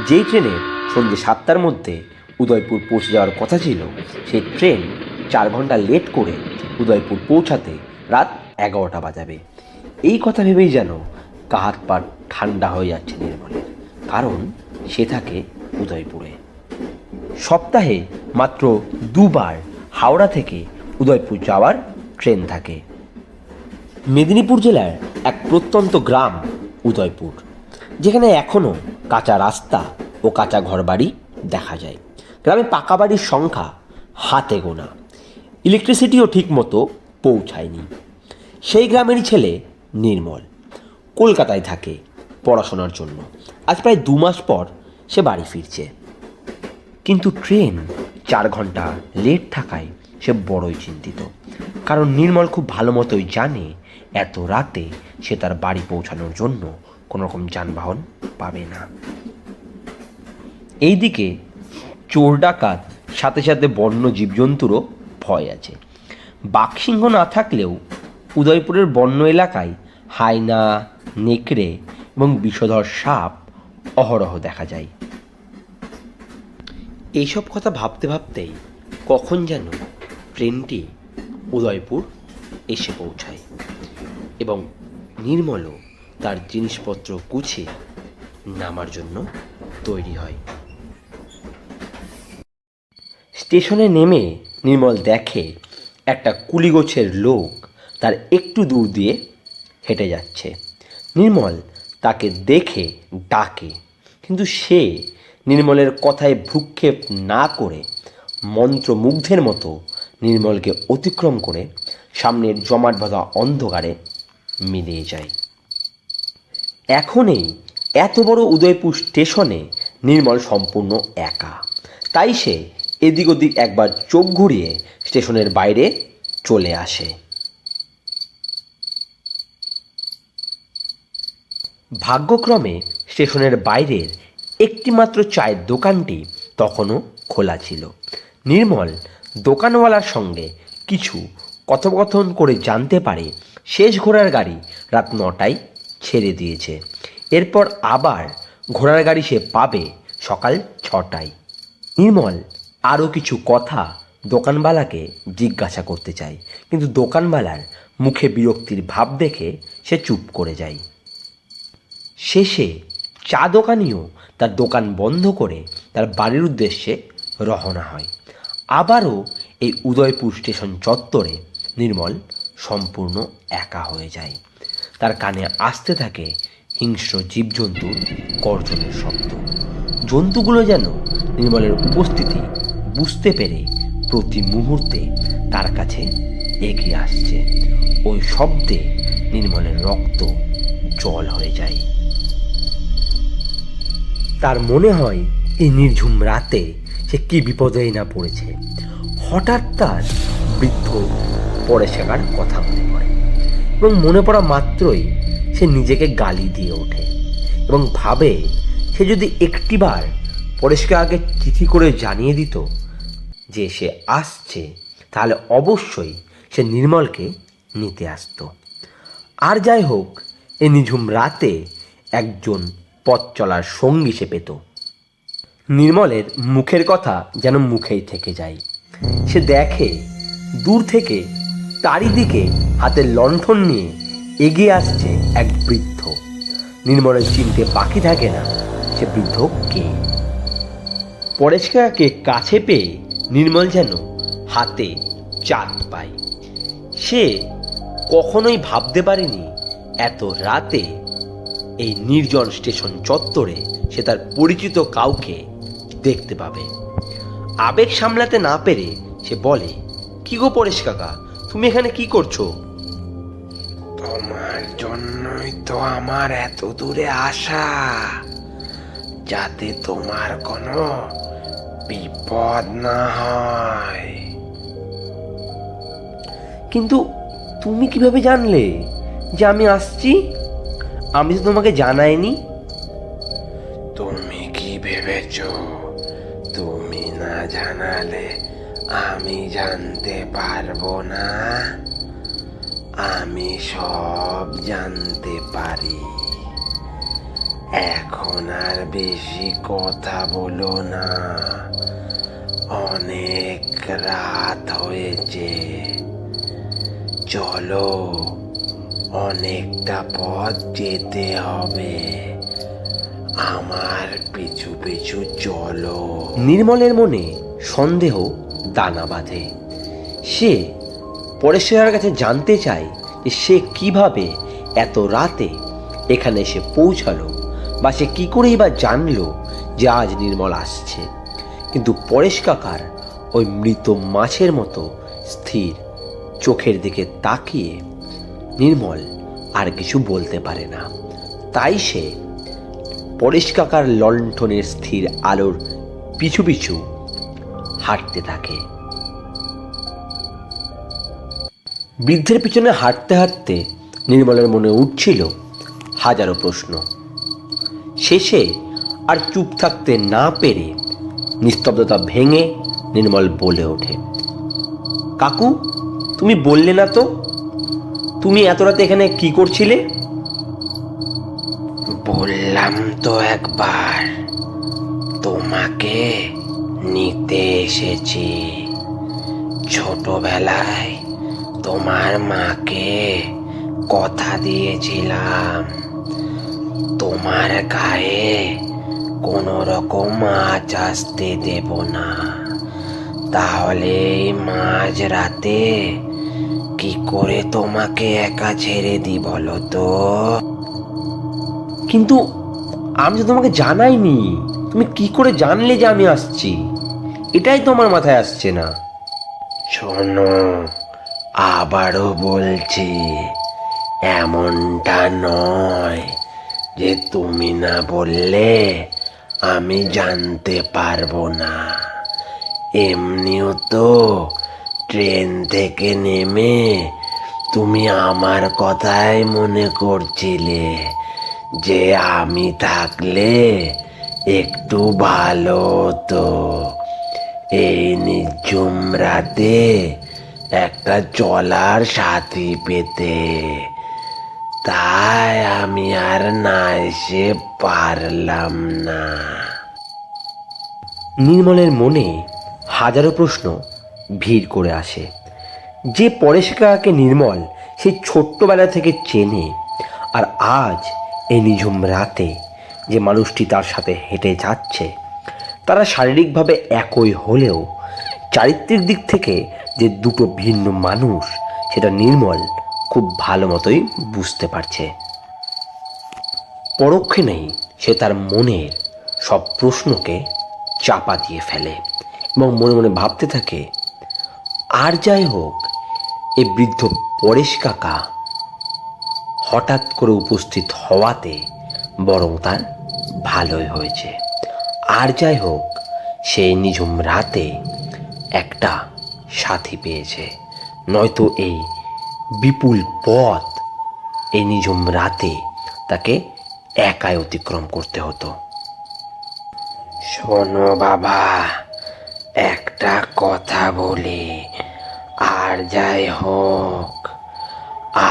যেই ট্রেনের সন্ধ্যে 7টার মধ্যে উদয়পুর পৌঁছে যাওয়ার কথা ছিল, সেই ট্রেন 4 ঘন্টা লেট করে উদয়পুর পৌঁছাতে রাত 11টা বাজাবে। এই কথা ভেবেই যেন কাহাত পাট ঠান্ডা হয়ে যাচ্ছে নির্মলের, কারণ সে থাকে উদয়পুরে। সপ্তাহে মাত্র 2বার হাওড়া থেকে উদয়পুর যাওয়ার ট্রেন থাকে। মেদিনীপুর জেলার এক প্রত্যন্ত গ্রাম উদয়পুর, যেখানে এখনও কাঁচা রাস্তা ও কাঁচা ঘরবাড়ি দেখা যায়। গ্রামে পাকা বাড়ির সংখ্যা হাতে গোনা, ইলেকট্রিসিটিও ঠিকমতো পৌঁছায়নি। সেই গ্রামেরই ছেলে নির্মল কলকাতায় থাকে পড়াশোনার জন্য। আজ প্রায় 2 মাস পর সে বাড়ি ফিরছে, কিন্তু ট্রেন 4 ঘন্টা লেট থাকায় সে বড়ই চিন্তিত। কারণ নির্মল খুব ভালো মতোই জানে এত রাতে সে তার বাড়ি পৌঁছানোর জন্য কোনো রকম যানবাহন পাবে না। এইদিকে চোর ডাকাত, সাথে সাথে বন্য জীবজন্তুরও ভয় আছে। বাঘসিংহ না থাকলেও উদয়পুরের বন্য এলাকায় হায়না, নেকড়ে এবং বিষধর সাপ অহরহ দেখা যায়। এইসব কথা ভাবতে ভাবতেই কখন যেন ট্রেনটি উদয়পুর এসে পৌঁছায় এবং নির্মলও তার জিনিসপত্র গুছিয়ে নামার জন্য তৈরি হয়। স্টেশনে নেমে নির্মল দেখে একটা কুলিগোছের লোক তার একটু দূর দিয়ে হেঁটে যাচ্ছে। নির্মল তাকে দেখে ডাকে, কিন্তু সে নির্মলের কথায় ভ্রুক্ষেপ না করে মন্ত্রমুগ্ধের মতো নির্মলকে অতিক্রম করে সামনের জমাট বাঁধা অন্ধকারে মিলিয়ে যায়। এখন এই এত বড় উদয়পুর স্টেশনে নির্মল সম্পূর্ণ একা, তাই সে এদিক ওদিক একবার চোখ ঘুরিয়ে স্টেশনের বাইরে চলে আসে। ভাগ্যক্রমে স্টেশনের বাইরের একটিমাত্র চায়ের দোকানটি তখনও খোলা ছিল। নির্মল দোকানওয়ালার সঙ্গে কিছু কথোপকথন করে জানতে পারে শেষ ঘোড়ার গাড়ি রাত 9টায় ছেড়ে দিয়েছে। এরপর আবার ঘোড়ার গাড়ি সে পাবে সকাল 6টায়। নির্মল আরও কিছু কথা দোকানওয়ালাকে জিজ্ঞাসা করতে চায়, কিন্তু দোকানওয়ালার মুখে বিরক্তির ভাব দেখে সে চুপ করে যায়। শেষে চা দোকানিও তার দোকান বন্ধ করে তার বাড়ির উদ্দেশ্যে রওনা হয়। আবারও এই উদয়পুর স্টেশন চত্বরে নির্মল সম্পূর্ণ একা হয়ে যায়। তার কানে আসতে থাকে হিংস্র জীবজন্তুর গর্জনের শব্দ। জন্তুগুলো যেন নির্মলের উপস্থিতি বুঝতে পেরে প্রতি মুহূর্তে তার কাছে এগিয়ে আসছে। ওই শব্দে নির্মলের রক্ত জল হয়ে যায়। তার মনে হয় এই নির্ঝুম রাতে সে কি বিপদেই না পড়েছে। হঠাৎ তার বৃদ্ধ পরেশকার কথা মনে পড়ে এবং মনে পড়া মাত্রই সে নিজেকে গালি দিয়ে ওঠে এবং ভাবে সে যদি একটিবার পরেশকে আগে চিঠি করে জানিয়ে দিত যে সে আসছে, তাহলে অবশ্যই সে নির্মলকে নিতে আসত। আর যাই হোক, এই নিঝুম রাতে একজন পথ চলার সঙ্গী সে পেত। নির্মলের মুখের কথা যেন মুখেই থেকে যায়। সে দেখে দূর থেকে তারই দিকে হাতে লণ্ঠন নিয়ে এগিয়ে আসছে এক বৃদ্ধ। নির্মলের চিনতে বাকি থাকে না সে বৃদ্ধ কে। পরেশকে কাছে পেয়ে নির্মল যেন হাতে চাঁদ পায়। সে কখনোই ভাবতে পারেনি এত রাতে এই নির্জন স্টেশন চত্বরে সে তার পরিচিত কাউকে দেখতে পাবে। আবেগ সামলাতে না পেরে সে বলে, কি গো পরেশ কাকা, তুমি এখানে কি করছো? তোমার জন্যই তো আমার এত দূরে আসা, যাতে তোমার কোনো বিপদ না হয়। কিন্তু তুমি কিভাবে জানলে যে আমি আসছি? আমি তো তোমাকে জানাইনি। তুমি কি ভেবেছ তুমি না জানালে আমি জানতে পারবো না? আমি সব জানতে পারি। এখন এখন আর বেশি কথা বলো না, অনেক রাত হয়েছে। চলো, অনেকটা পথ যেতে হবে, আমার পিছু পিছু চলো। নির্মলের মনে সন্দেহ দানা বাঁধে। সে পরেশের কাছে জানতে চায় যে সে কিভাবে এত রাতে এখানে এসে পৌঁছালো, বা সে কী করেই বা জানলো যে আজ নির্মল আসছে। কিন্তু পরেশ কাকার ওই মৃত মাছের মতো স্থির চোখের দিকে তাকিয়ে নির্মল আর কিছু বলতে পারে না। তাই সে পরেশ কাকার লণ্ঠনের স্থির আলোর পিছু পিছু হাঁটতে থাকে। বৃদ্ধের পিছনে হাঁটতে হাঁটতে নির্মলের মনে উঠছিল হাজারো প্রশ্ন। শেষে আর চুপ থাকতে না পেরে নিস্তব্ধতা ভেঙে নির্মল বলে ওঠে, কাকু, তুমি বললে না তো তুমি এত রাতে এখানে কি করছিলে? বললাম তো একবার, তোমাকে নিতে এসেছি। ছোটবেলায় তোমার মাকে কথা দিয়েছিলাম তোমার গায়ে কোনো রকম আঁচ আসতে দেব না। তাহলে মাঝ রাতে কি করে তোমাকে একা ছেড়ে দি বলো তো? কিন্তু আমি তো তোমাকে জানাইনি, তুমি কি করে জানলে যে আমি আসছি? এটাই তো আমার মাথায় আসছে না। শোনো, আবারও বলছি, এমনটা নয় যে তুমি না বললে আমি জানতে পারবো না। এমনিও তো ট্রেন থেকে নেমে তুমি আমার কথাই মনে করছিলে যে আমি থাকলে একটু ভালো হতো, এই নিঝুম রাতে একটা চলার সাথী পেতে। তাই আমি আর না এসে পারলাম না। নির্মলের মনে হাজারো প্রশ্ন ভিড় করে আসে। যে পরেশ কাকাকে নির্মল সেই ছোট্টবেলা থেকে চেনে, আর আজ এই নিঝুম রাতে যে মানুষটি তার সাথে হেঁটে যাচ্ছে, তারা শারীরিকভাবে একই হলেও চারিত্রিক দিক থেকে যে দুটো ভিন্ন মানুষ, সেটা নির্মল খুব ভালো মতোই বুঝতে পারছে। পরক্ষণেই সে তার মনের সব প্রশ্নকে চাপা দিয়ে ফেলে এবং মনে মনে ভাবতে থাকে, আর যাই হোক, এই বৃদ্ধ পরেশ কাকা হঠাৎ করে উপস্থিত হওয়াতে বরং তার ভালোই হয়েছে। আর যাই হোক, সেই নিঝুম রাতে একটা সাথী পেয়েছে, নয়তো এই বিপুল পথ এই নিঝুম রাতে তাকে একাই অতিক্রম করতে হতো। শোনো বাবা, একটা কথা বলি, আর যাই হোক,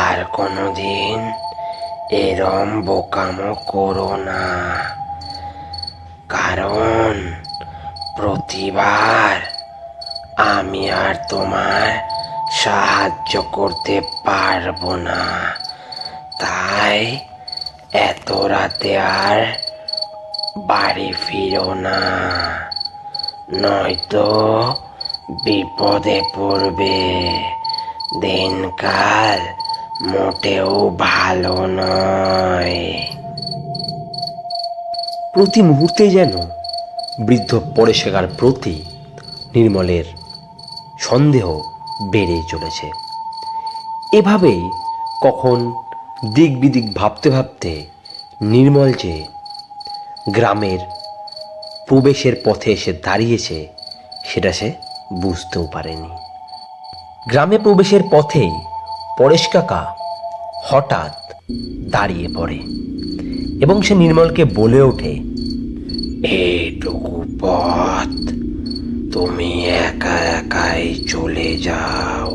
আর কোনোদিন এরম বোকামো করো না। কারণ প্রতিবার আমি আর তোমার সাহায্য করতে পারবো না। তাই এত রাতে আর বাড়ি ফিরো না, নয়তো বিপদে পড়বে। দিনকাল মোটেও ভালো নয়। প্রতি মুহূর্তে যেন বৃদ্ধ পরেশ কাকার প্রতি নির্মলের সন্দেহ বেড়েই চলেছে। এভাবেই কখন দিক বিদিক ভাবতে ভাবতে নির্মল যে গ্রামের প্রবেশের পথে এসে দাঁড়িয়েছে, সেটা সে বুঝতেও পারেনি। গ্রামে প্রবেশের পথেই পরেশ কাকা হঠাৎ দাঁড়িয়ে পড়ে এবং সে নির্মলকে বলে ওঠে, এইটুকু পথ তুমি একা একাই চলে যাও,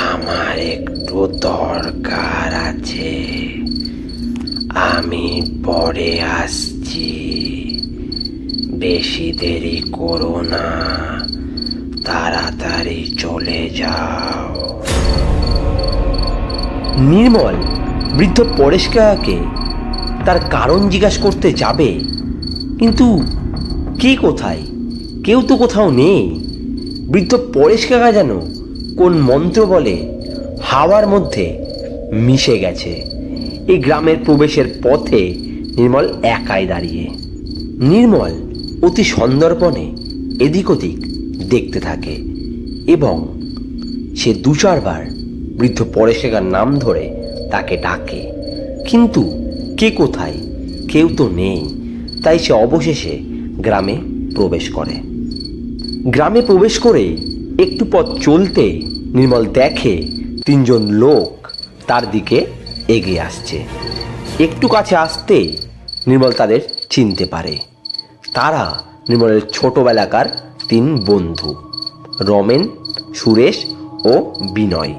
আমার একটু দরকার আছে। আমি পরে আসছি, বেশি দেরি করো না, তাড়াতাড়ি চলে যাও। নির্মল বৃদ্ধ পরেশ কাকাকে তার কারণ জিজ্ঞাসা করতে যাবে, কিন্তু কে কোথায়? কেউ তো কোথাও নেই। বৃদ্ধ পরেশ কাকা যেন কোন মন্ত্র বলে হাওয়ার মধ্যে মিশে গেছে। এই গ্রামের প্রবেশের পথে নির্মল একাই দাঁড়িয়ে। নির্মল অতি সন্দর্পণে এদিক ওদিক দেখতে থাকে এবং সে দু চারবার বৃদ্ধ পরেশ কাকার নাম ধরে তাকে ডাকে, কিন্তু কে কোথায়? কেউ তো নেই। তাই সে অবশেষে গ্রামে প্রবেশ করে। গ্রামে প্রবেশ করে একটু পথ চলতে নির্মল দেখে তিনজন লোক তার দিকে এগিয়ে আসছে। একটু কাছে আসতে নির্মল তাদের চিনতে পারে। তারা নির্মলের ছোটবেলাকার তিন বন্ধু, রমেন, সুরেশ ও বিনয়।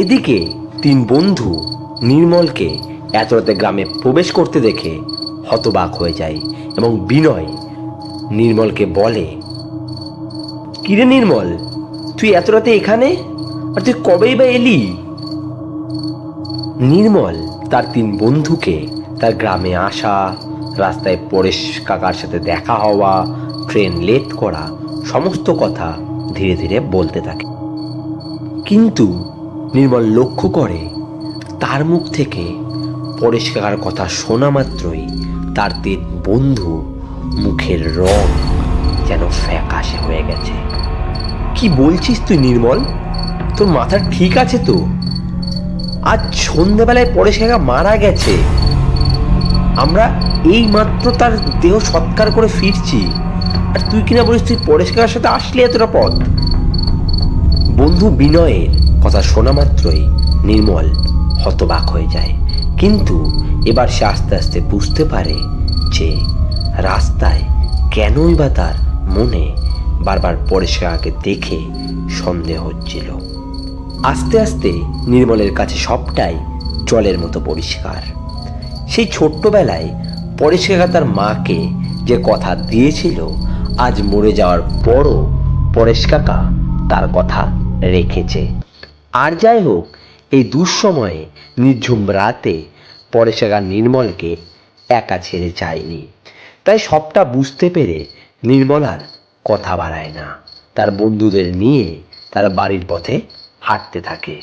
এদিকে তিন বন্ধু নির্মলকে এত রাতে গ্রামে প্রবেশ করতে দেখে হতবাক হয়ে যায় এবং বিনয় নির্মলকে বলে, কিরে নির্মল, তুই এত রাতে এখানে? আর তুই কবেই বা এলি? নির্মল তার তিন বন্ধুকে তার গ্রামে আসা, রাস্তায় পরেশ কাকার সাথে দেখা হওয়া, ট্রেন লেট করা সমস্ত কথা ধীরে ধীরে বলতে থাকে। কিন্তু নির্মল লক্ষ্য করে তার মুখ থেকে পরেশ কাকার কথা শোনা মাত্রই তার তিন বন্ধু মুখের রং যেন ফ্যাকাশে হয়ে গেছে। কি বলছিস তুই নির্মল? তোর মাথা ঠিক আছে তো? আজ সন্ধ্যাবেলায় পরেশ কাকা মারা গেছে। আমরা এই মাত্র তার দেহ সৎকার করে ফিরছি, আর তুই কিনা বলিস তুই পরেশ কাকার সাথে আসলি এতটা পথ? বন্ধু বিনয়ের কথা শোনা মাত্রই নির্মল হতবাক হয়ে যায়, কিন্তু এবার সে আস্তে আস্তে বুঝতে পারে যে রাস্তায় কেনই বা তার মনে বারবার পরেশ কাকাকে দেখে সন্দেহ হচ্ছিল। আস্তে আস্তে নির্মলের কাছে সবটাই জলের মতো পরিষ্কার। সেই ছোট্টবেলায় পরেশ কাকা তার মাকে যে কথা দিয়েছিল, আজ মরে যাওয়ার পরও পরেশ কাকা তার কথা রেখেছে। আর যাই হোক, এই দুঃসময়ে নির্ঝুম রাতে পরেশ কাকা নির্মলকে একা ছেড়ে যায়নি। তাই সবটা বুঝতে পেরে নির্মল আর কথা বাড়ায় না, তার বন্ধুদের নিয়ে তার বাড়ির পথে হাঁটতে থাকে।